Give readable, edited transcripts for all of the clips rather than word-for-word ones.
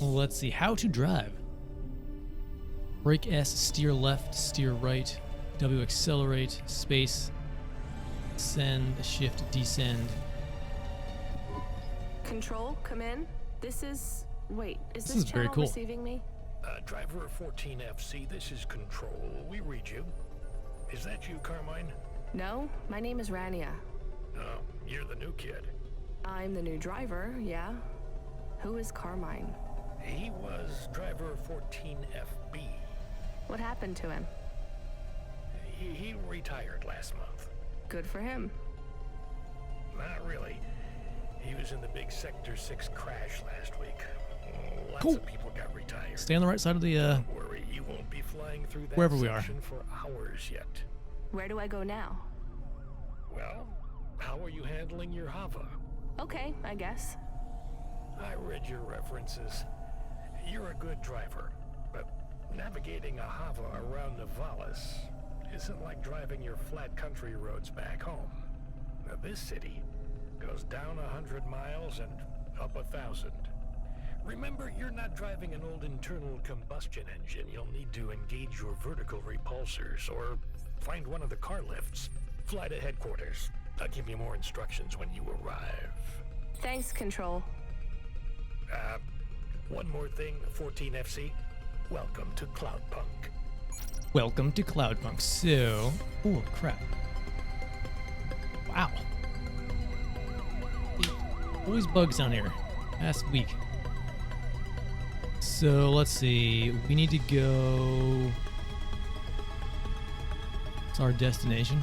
Let's see. How to drive. Brake S, steer left, steer right. W, accelerate, space, ascend, shift, descend. Control, come in. This is... Wait, is This this is very channel cool. receiving me? Driver 14FC, this is Control. We read you. Is that you, Carmine? No, my name is Rania. Oh, you're the new kid. I'm the new driver, yeah. Who is Carmine? He was driver 14FB. What happened to him? He retired last month. Good for him. Not really. He was in the big Sector 6 crash last week. Lots Cool. of people got retired. Stay on the right side of the, Don't worry, you won't be flying through that wherever we are. section for hours yet. Where do I go now? Well, how are you handling your Hava? Okay, I guess. I read your references. You're a good driver, but navigating a Hava around Navalis isn't like driving your flat country roads back home. Now, this city goes down 100 miles and up 1,000. Remember, you're not driving an old internal combustion engine. You'll need to engage your vertical repulsors or find one of the car lifts. Fly to headquarters. I'll give you more instructions when you arrive. Thanks, Control. One more thing, 14FC. Welcome to Cloudpunk. Welcome to Cloudpunk. So, oh crap! Wow, always bugs down here. Past week. So let's see. We need to go. It's our destination.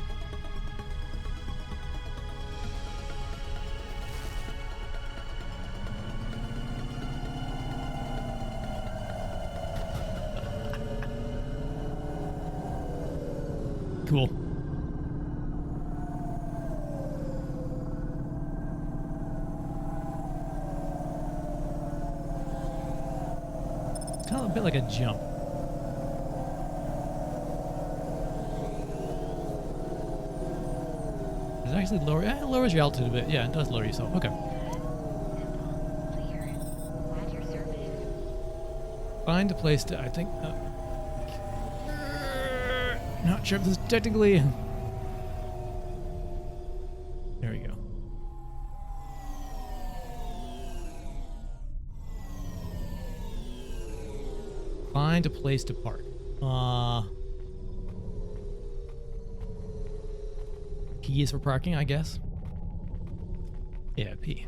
Cool. It's kind of a bit like a jump. Does it actually lower? Yeah, it lowers your altitude a bit. Yeah, it does lower yourself. Okay. Find a place to. I think. Not sure if this is technically. There we go. Find a place to park. P is for parking, I guess. Yeah, P.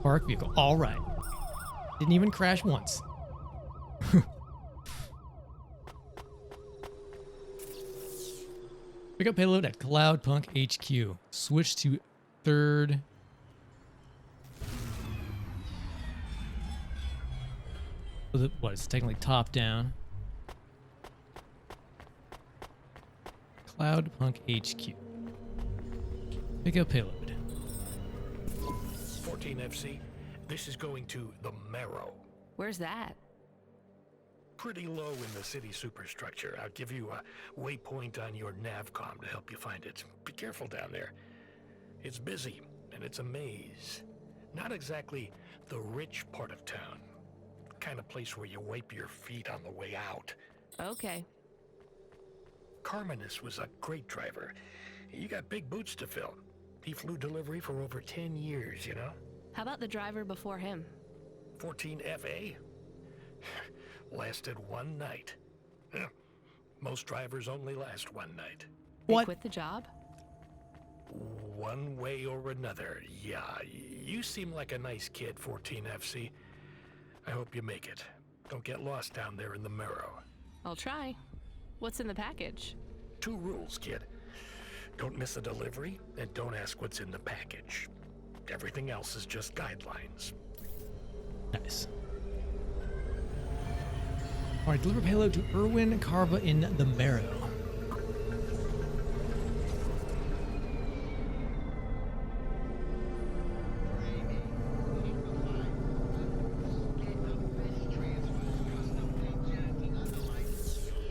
Park vehicle. All right. Didn't even crash once. Pick up payload at Cloudpunk HQ. Switch to third. What? It's technically top down. Cloudpunk HQ. Pick up payload. 14FC, this is going to the Marrow. Where's that? Pretty low in the city superstructure. I'll give you a waypoint on your navcom to help you find it. Be careful down there. It's busy, and it's a maze. Not exactly the rich part of town. Kind of place where you wipe your feet on the way out. Okay. Carminus was a great driver. You got big boots to fill. He flew delivery for over 10 years, you know? How about the driver before him? 14FA? Lasted one night. Huh. Most drivers only last one night. They What? quit the job? One way or another, yeah. You seem like a nice kid, 14FC. I hope you make it. Don't get lost down there in the Marrow. I'll try. What's in the package? 2 rules, kid. Don't miss a delivery, and don't ask what's in the package. Everything else is just guidelines. Nice. All right, deliver payload to Erwin Carva in the Marrow.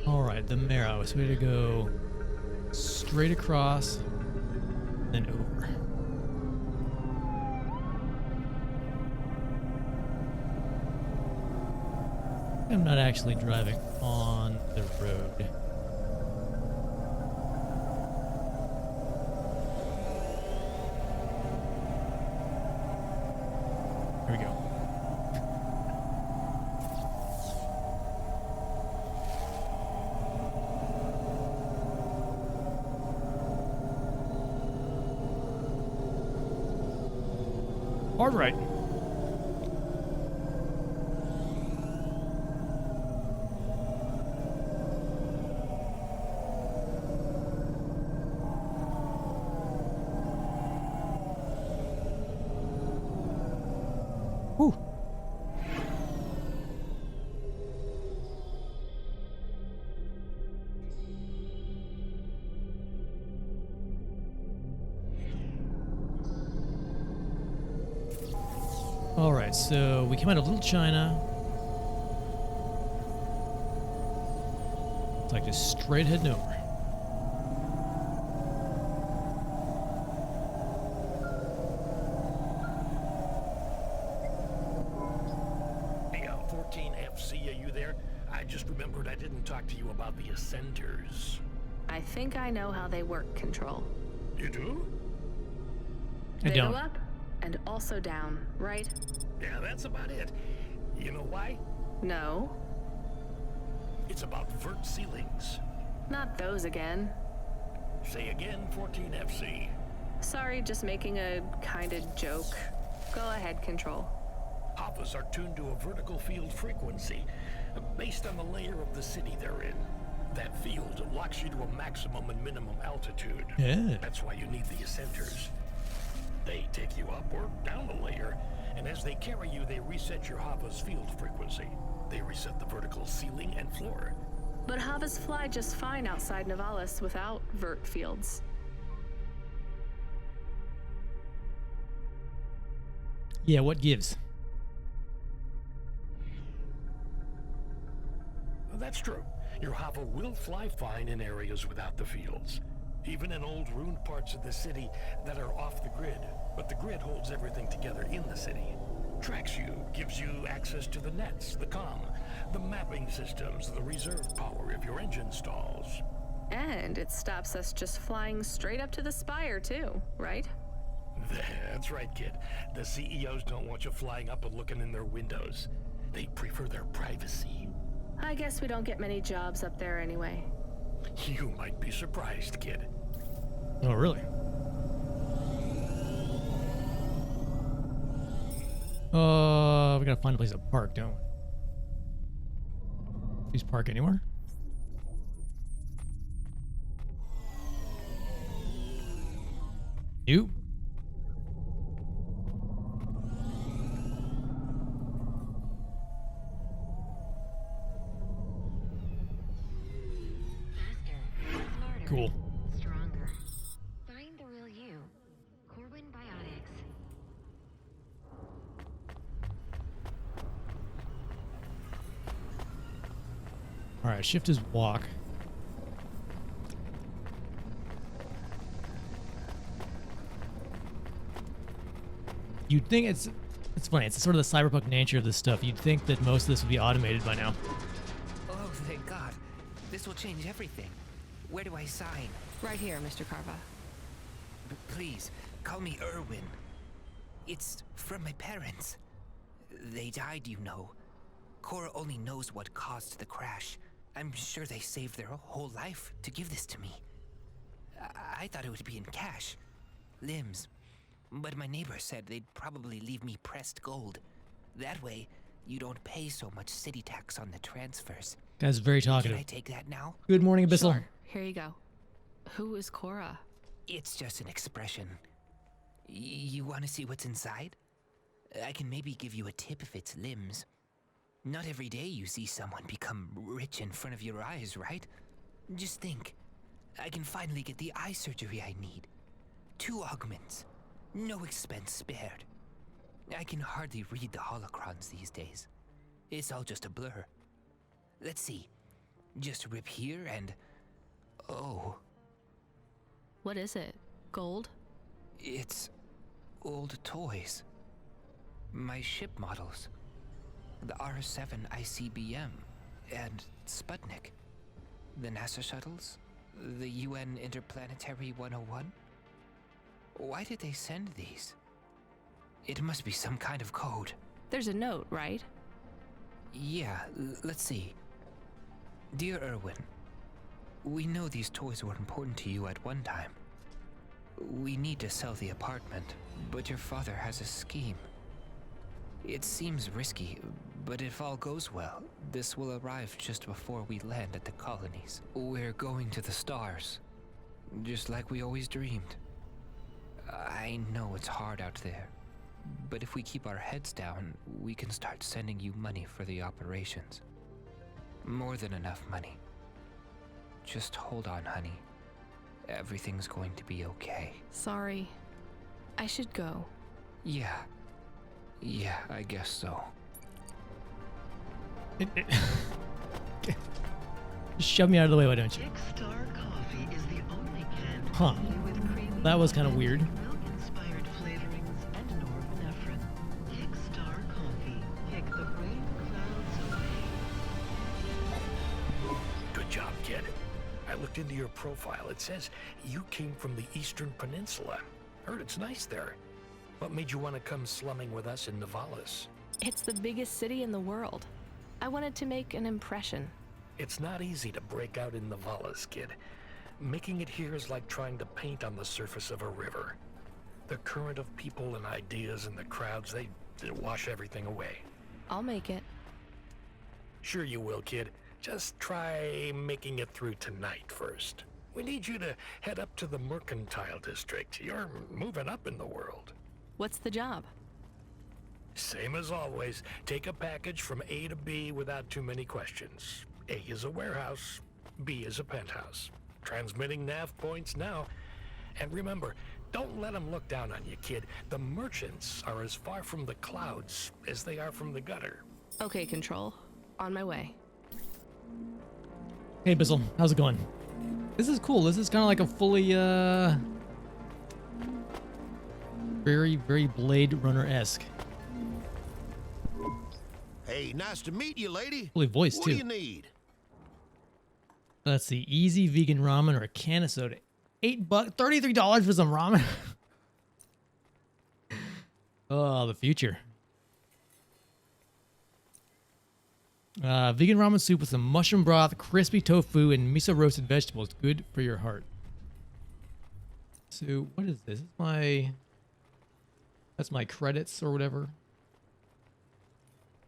All right, the Marrow. So we had to go straight across. then over. I'm not actually driving on the road. Here we go. Hard right. Whew. All right, so we came out of Little China. It's like just straight heading over. Hey, 14FC, are you there? I just remembered I didn't talk to you about the Ascenders. I think I know how they work, Control. You do? I They don't. go up and also down, right? Yeah, that's about it. You know why? No, It's about vert ceilings. not those again. Say again, 14FC. Sorry, just making a kind of joke. Go ahead, Control. Havas are tuned to a vertical field frequency based on the layer of the city they're in. That field locks you to a maximum and minimum altitude. Yeah. That's why you need the ascenters. They take you up or down a layer, and as they carry you, they reset your Hava's field frequency. They reset the vertical ceiling and floor. But Havas fly just fine outside Nivalis without vert fields. Yeah, what gives? That's true. Your Hava will fly fine in areas without the fields. Even in old ruined parts of the city that are off the grid. But the grid holds everything together in the city. Tracks you, gives you access to the nets, the comm, the mapping systems, the reserve power if your engine stalls. And it stops us just flying straight up to the spire, too, right? That's right, kid. The CEOs don't want you flying up and looking in their windows. They prefer their privacy. I guess we don't get many jobs up there anyway. You might be surprised, kid. Oh, really? We gotta find a place to park, don't we? Please park anywhere? You? Smarter. Cool. Stronger. Find the real you. Corwin Biotics. Alright, shift is walk. You'd think it's funny, it's sort of the cyberpunk nature of this stuff. You'd think that most of this would be automated by now. Oh, thank God. This will change everything. Where do I sign? Right here, Mr. Carva. Please, call me Irwin. It's from my parents. They died, you know. Cora only knows what caused the crash. I'm sure they saved their whole life to give this to me. I thought it would be in cash. Limbs. But my neighbor said they'd probably leave me pressed gold. That way, you don't pay so much city tax on the transfers. Guy's very Can talkative. I take that now? Good morning, Abyssal. Sure. Here you go. Who is Cora? It's just an expression. You want to see what's inside? I can maybe give you a tip if it's limbs. Not every day you see someone become rich in front of your eyes, right? Just think. I can finally get the eye surgery I need. 2 augments. No expense spared. I can hardly read the holocrons these days. It's all just a blur. Let's see. Just rip here and... Oh. What is it? Gold? It's old toys. My ship models. The R7 ICBM and Sputnik. The NASA shuttles. The UN Interplanetary 101. Why did they send these? It must be some kind of code. There's a note, right? Yeah, let's see. Dear Erwin, we know these toys were important to you at one time. We need to sell the apartment, but your father has a scheme. It seems risky, but if all goes well, this will arrive just before we land at the colonies. We're going to the stars, just like we always dreamed. I know it's hard out there, but if we keep our heads down, we can start sending you money for the operations. More than enough money. Just hold on, honey. Everything's going to be okay. Sorry. I should go. Yeah, I guess so. Shove me out of the way, why don't you? Kickstar coffee is the only canned Huh. coffee with creamy That was kind of weird. milk-inspired flavorings and norepinephrine. Kickstar coffee. Kick the rain clouds away. Good job, kid. I looked into your profile. It says you came from the Eastern Peninsula. Heard it's nice there. What made you want to come slumming with us in Novalis? It's the biggest city in the world. I wanted to make an impression. It's not easy to break out in Novalis, kid. Making it here is like trying to paint on the surface of a river. The current of people and ideas and the crowds, they wash everything away. I'll make it. Sure you will, kid. Just try making it through tonight first. We need you to head up to the Mercantile District. You're moving up in the world. What's the job? Same as always, take a package from A to B without too many questions. A is a warehouse, B is a penthouse. Transmitting nav points now. And remember, don't let them look down on you, kid. The merchants are as far from the clouds as they are from the gutter. Okay, Control. On my way. Hey, Bizzle, how's it going? This is cool. This is kind of like a fully, very, very Blade Runner-esque. Hey, nice to meet you, lady. Fully voiced, What too. do you need? Let's see. Easy vegan ramen or a can of soda. $8, $33 for some ramen. Oh, the future. Vegan ramen soup with some mushroom broth, crispy tofu, and miso roasted vegetables. Good for your heart. So, what is this? That's my credits or whatever.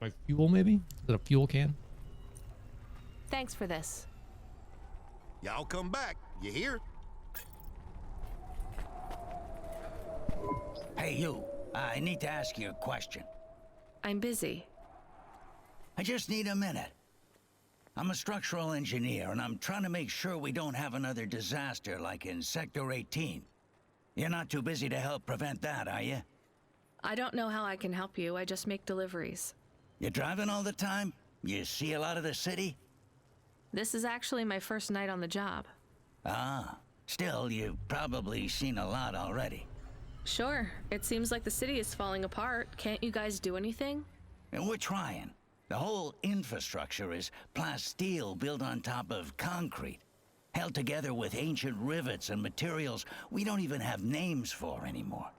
My fuel, maybe? Is it a fuel can? Thanks for this. Y'all come back. You hear? Hey, you. I need to ask you a question. I'm busy. I just need a minute. I'm a structural engineer, and I'm trying to make sure we don't have another disaster like in Sector 18. You're not too busy to help prevent that, are you? I don't know how I can help you. I just make deliveries. You driving all the time? You see a lot of the city? This is actually my first night on the job. Ah, still, you've probably seen a lot already. Sure. It seems like the city is falling apart. Can't you guys do anything? And we're trying. The whole infrastructure is plasteel built on top of concrete, held together with ancient rivets and materials we don't even have names for anymore.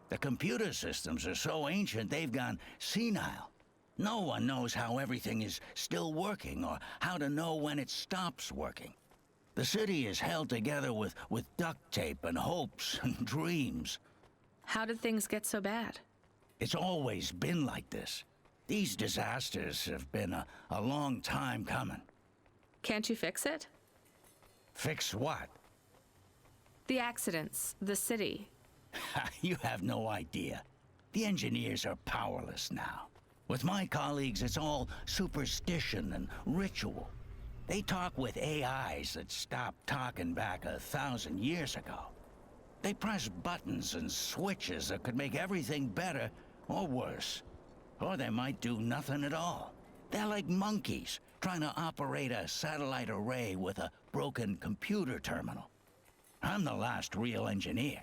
The computer systems are so ancient they've gone senile. No one knows how everything is still working or how to know when it stops working. The city is held together with duct tape and hopes and dreams. How did things get so bad? It's always been like this. These disasters have been a long time coming. Can't you fix it? Fix what? The accidents, the city. You have no idea. The engineers are powerless now. With my colleagues, it's all superstition and ritual. They talk with AIs that stopped talking back 1,000 years ago. They press buttons and switches that could make everything better or worse. Or they might do nothing at all. They're like monkeys trying to operate a satellite array with a broken computer terminal. I'm the last real engineer.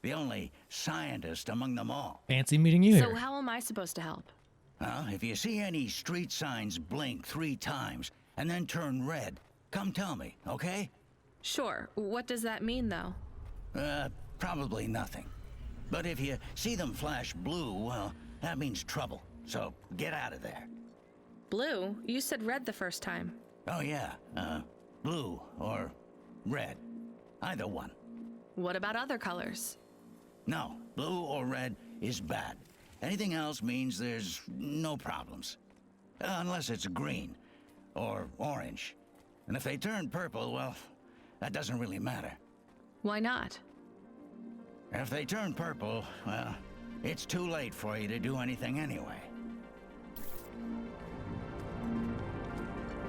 the only scientist among them all. Fancy meeting you So here. how am I supposed to help? If you see any street signs blink 3 times and then turn red, come tell me, okay? Sure. What does that mean, though? Probably nothing. But if you see them flash blue, well, that means trouble. So get out of there. Blue? You said red the first time. Oh yeah, blue or red. Either one. What about other colors? No, blue or red is bad. Anything else means there's no problems. Unless it's green or orange. And if they turn purple, well, that doesn't really matter. Why not? If they turn purple, well, it's too late for you to do anything anyway.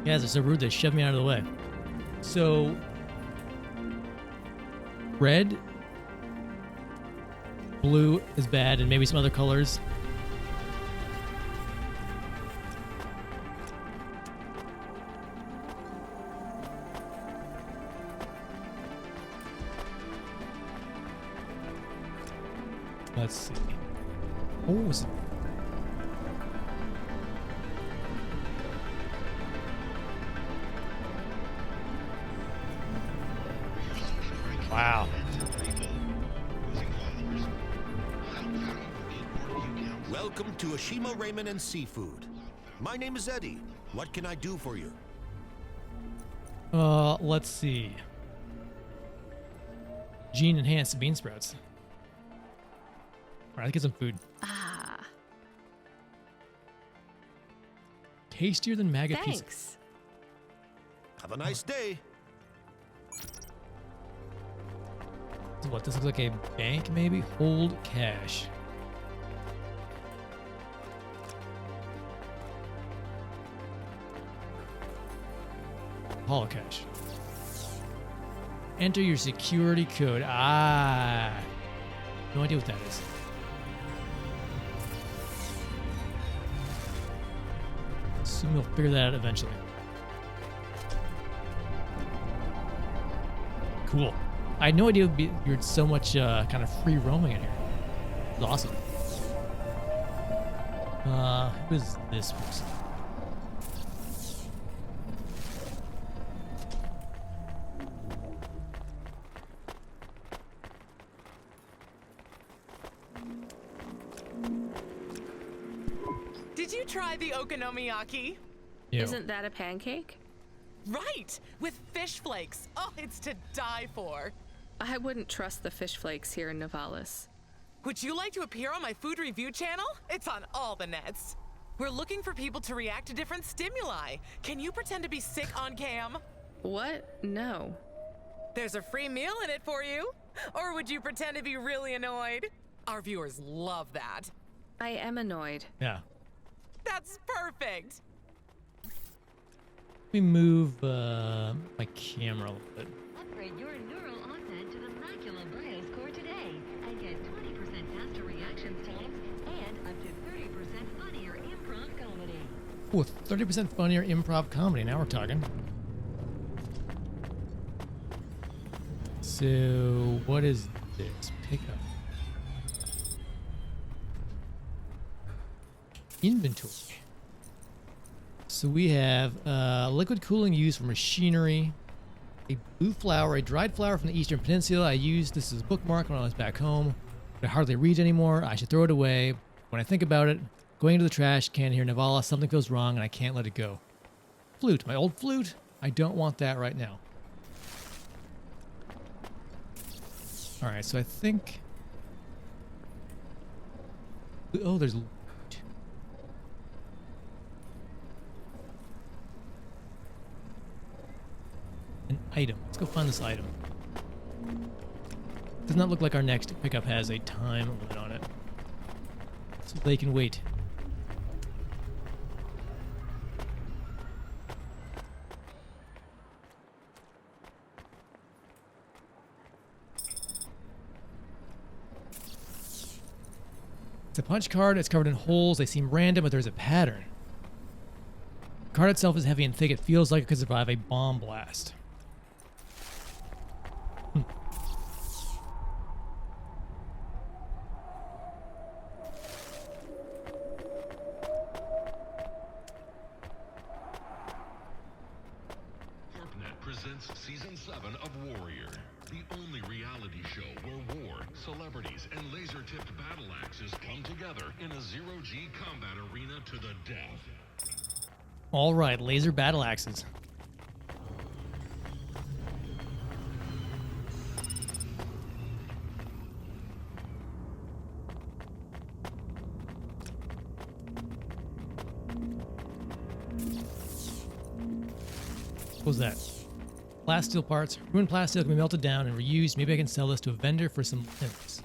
Yeah, they're so rude they shoved me out of the way. So, red, blue is bad, and maybe some other colors. Let's see. Oh, was it? Wow. Welcome to Ashima Ramen and Seafood. My name is Eddie. What can I do for you? Let's see. Gene enhanced bean sprouts. All right, let's get some food. Ah, Tastier than maggot pizza. thanks. Have a nice day. So what, this looks like a bank maybe? Hold cash. Holo cash. Enter your security code. Ah. No idea what that is. Assume we'll figure that out eventually. Cool. I had no idea you're so much kind of free roaming in here. It's awesome. Who is this person? Did you try the okonomiyaki? Ew. Isn't that a pancake? Right, with fish flakes. Oh, it's to die for. I wouldn't trust the fish flakes here in Novalis. Would you like to appear on my food review channel? It's on all the nets. We're looking for people to react to different stimuli. Can you pretend to be sick on cam? What? No. There's a free meal in it for you. Or would you pretend to be really annoyed? Our viewers love that. I am annoyed. Yeah. That's perfect. Let me move my camera a little bit. Upgrade your neural augment to the Macula BIOS core today and get 20% faster reactions times and up to 30% funnier improv comedy. Ooh, 30% funnier improv comedy. Now we're talking. So, what is this? Pick up. Inventory. So we have liquid cooling used for machinery, a blue flower, a dried flower from the Eastern Peninsula. I used this as a bookmark when I was back home, but I hardly read anymore. I should throw it away. When I think about it, going into the trash can here in Navala, something goes wrong and I can't let it go. Flute, my old flute. I don't want that right now. All right, so I think. Oh, there's. An item. Let's go find this item. Does not look like our next pickup has a time limit on it. So they can wait. It's a punch card. It's covered in holes. They seem random, but there's a pattern. The card itself is heavy and thick. It feels like it could survive a bomb blast. 7 of Warrior, the only reality show where war, celebrities, and laser-tipped battle axes come together in a zero-G combat arena to the death. All right, laser battle axes. What was that? Plasteel parts. Ruined plasteel can be melted down and reused. Maybe I can sell this to a vendor for some limbs.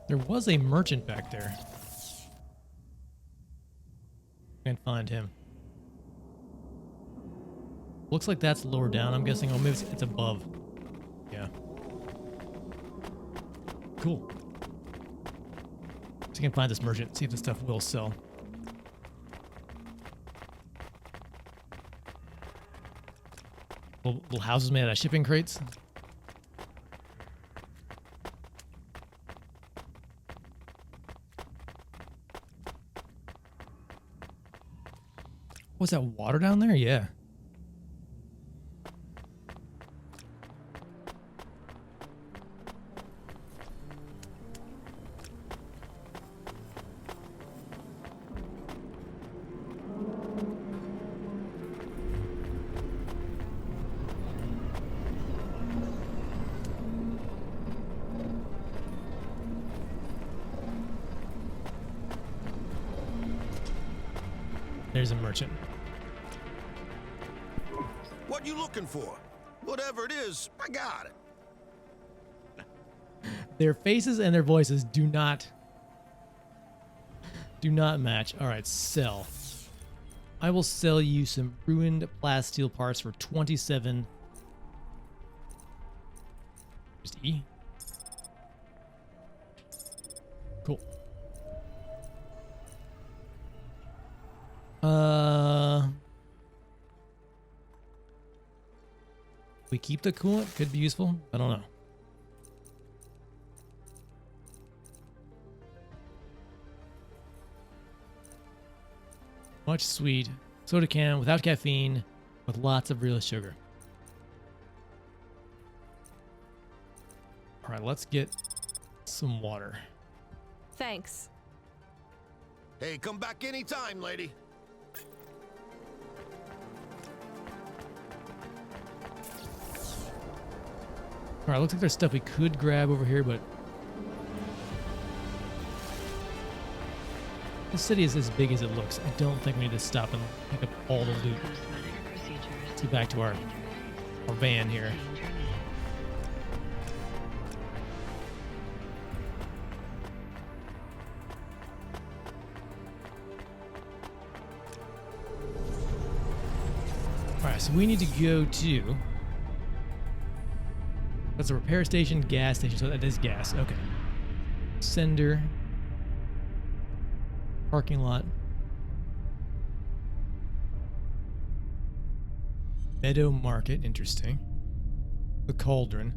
There was a merchant back there. Can't find him. Looks like that's lower down. I'm guessing. Oh, maybe it's above. Yeah. Cool. So you can find this merchant, see if the stuff will sell. Little houses made out of shipping crates. Was that water down there? Yeah. There's a merchant. What you looking for? Whatever it is, I got it. Their faces and their voices do not match. All right, sell. I will sell you some ruined plasteel parts for 27. Just E. Cool. We keep the coolant? Could be useful. I don't know. Much sweet. Soda can without caffeine with lots of real sugar. All right, let's get some water. Thanks. Hey, come back anytime, lady. All right, looks like there's stuff we could grab over here, but the city is as big as it looks. I don't think we need to stop and pick up all the loot. Let's get back to our van here. All right, so we need to go to... That's a repair station, gas station. So that is gas. Okay. Sender. Parking lot. Meadow Market. Interesting. The Cauldron.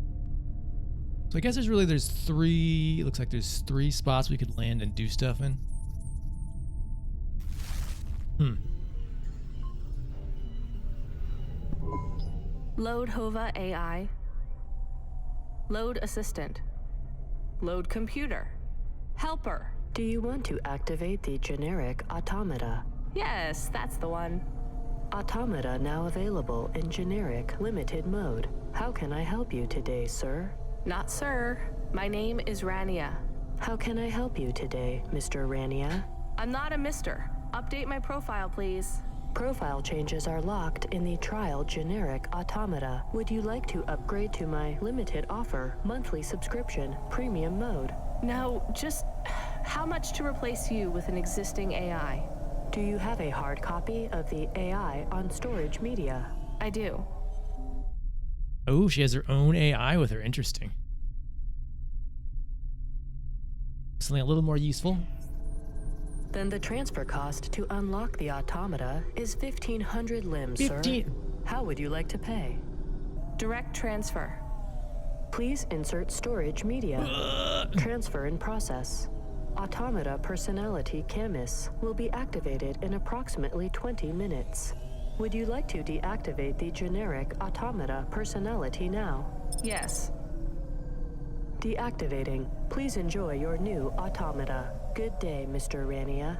So I guess there's three... Looks like there's 3 spots we could land and do stuff in. Load Hova AI. Load Assistant. Load Computer. Helper. Do you want to activate the generic automata? Yes, that's the one. Automata now available in generic limited mode. How can I help you today, sir? Not sir. My name is Rania. How can I help you today, Mr. Rania? I'm not a mister. Update my profile, please. Profile changes are locked in the trial generic automata. Would you like to upgrade to my limited offer, monthly subscription, premium mode? Now, just how much to replace you with an existing AI? Do you have a hard copy of the AI on storage media? I do. Oh, she has her own AI with her. Interesting. Something a little more useful. Then the transfer cost to unlock the automata is 1,500 limbs, 15. sir. How would you like to pay? Direct transfer. Please insert storage media. Transfer in process. Automata personality Camus will be activated in approximately 20 minutes. Would you like to deactivate the generic automata personality now? Yes. Deactivating. Please enjoy your new automata. Good day, Mr. Rania.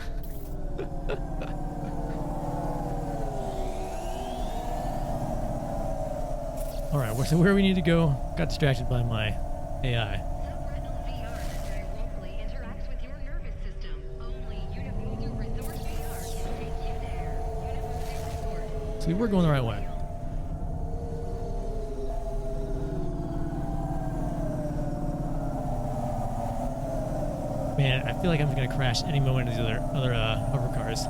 All right, so where we need to go? Got distracted by my AI. Subretinal VR that directly interacts with your nervous system. Only Universal Resort VR can take you there. Universal Resort. So we're going the right way. Man, I feel like I'm gonna crash any moment of these other hover cars.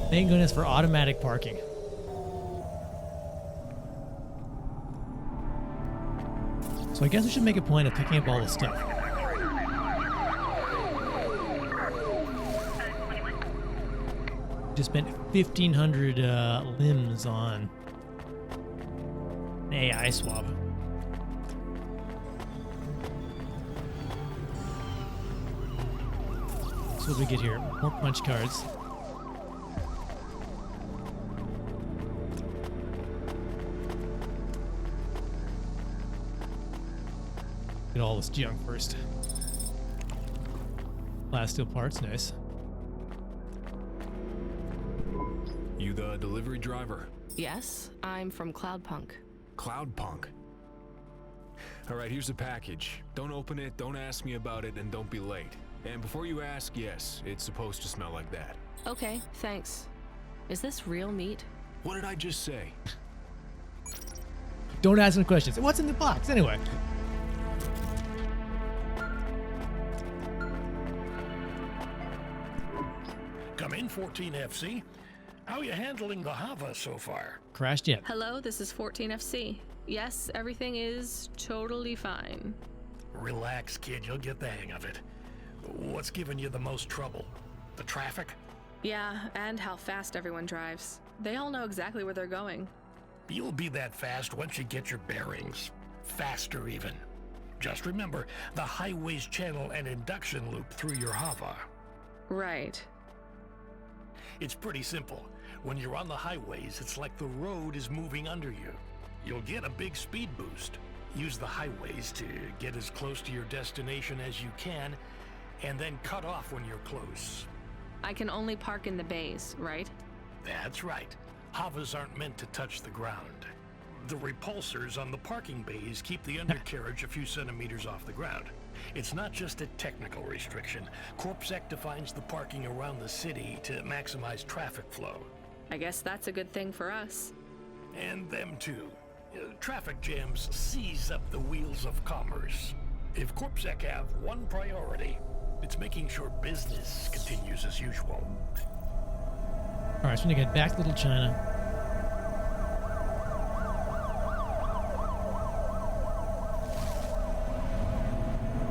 Thank goodness for automatic parking. So I guess we should make a point of picking up all the stuff. Just spent 1,500 limbs on an AI swab. So what do we get here? More punch cards. Get all this junk first. Last steel parts, nice. You the delivery driver? Yes, I'm from Cloudpunk. Cloudpunk. All right, here's the package. Don't open it, don't ask me about it, and don't be late. And before you ask, yes, it's supposed to smell like that. Okay, thanks. Is this real meat? What did I just say? Don't ask any questions. What's in the box anyway? Come in, 14FC. How are you handling the Hava so far? Crashed yet. Hello, this is 14FC. Yes, everything is totally fine. Relax, kid. You'll get the hang of it. What's giving you the most trouble? The traffic? Yeah, and how fast everyone drives. They all know exactly where they're going. You'll be that fast once you get your bearings. Faster even. Just remember, the highways channel an induction loop through your Hava. Right. It's pretty simple. When you're on the highways, it's like the road is moving under you. You'll get a big speed boost. Use the highways to get as close to your destination as you can, and then cut off when you're close. I can only park in the bays, right? That's right. Havas aren't meant to touch the ground. The repulsors on the parking bays keep the undercarriage a few centimeters off the ground. It's not just a technical restriction. CorpSec defines the parking around the city to maximize traffic flow. I guess that's a good thing for us. And them too. Traffic jams seize up the wheels of commerce. If CorpSec have one priority, it's making sure business continues as usual. Alright, so we're gonna get back to Little China.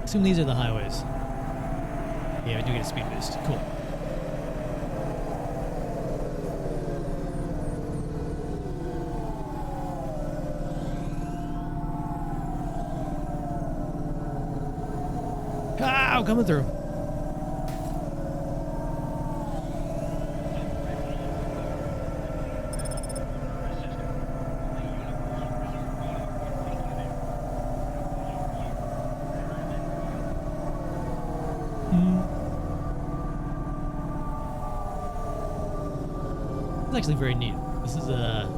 Assume these are the highways. Yeah, I do get a speed boost. Cool. Ow, coming through. It's actually very neat. This is a